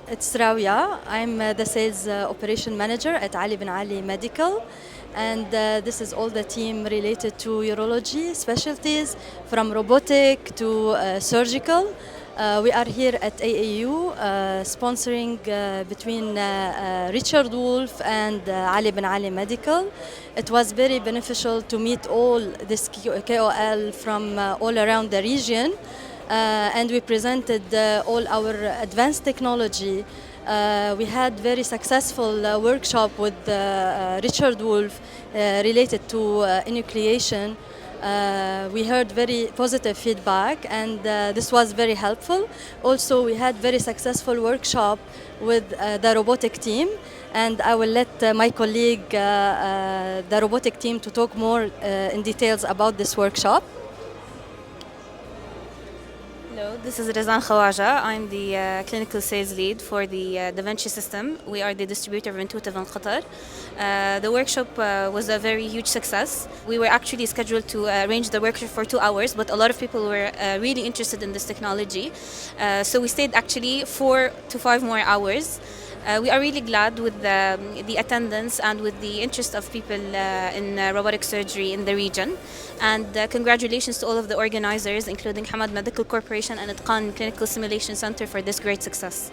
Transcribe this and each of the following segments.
It's Rawia. I'm the sales operation manager at Ali bin Ali Medical, and this is all the team related to urology specialties, from robotic to surgical. We are here at AAU sponsoring between Richard Wolf and Ali bin Ali Medical. It was very beneficial to meet all this KOL from all around the region. And we presented all our advanced technology. We had very successful workshop with Richard Wolf related to enucleation. We heard very positive feedback, and this was very helpful. Also, we had very successful workshop with the robotic team, and I will let my colleague, the robotic team, to talk more in details about this workshop. Hello, this is Razan Khawaja. I'm the clinical sales lead for the DaVinci system. We are the distributor of Intuitive in Qatar. The workshop was a very huge success. We were actually scheduled to arrange the workshop for 2 hours, but a lot of people were really interested in this technology. So we stayed actually 4 to 5 more hours. We are really glad with the attendance and with the interest of people in robotic surgery in the region. And congratulations to all of the organizers, including Hamad Medical Corporation and Itqan Clinical Simulation Center, for this great success.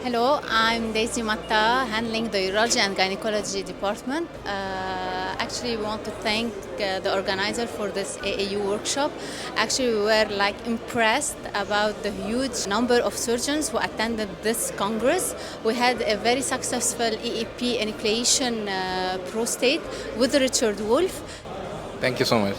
Hello, I'm Daisy Matta, handling the Urology and Gynecology Department. Actually, we want to thank the organizer for this AAU workshop. Actually, we were impressed about the huge number of surgeons who attended this congress. We had a very successful EEP enucleation prostate with Richard Wolf. Thank you so much.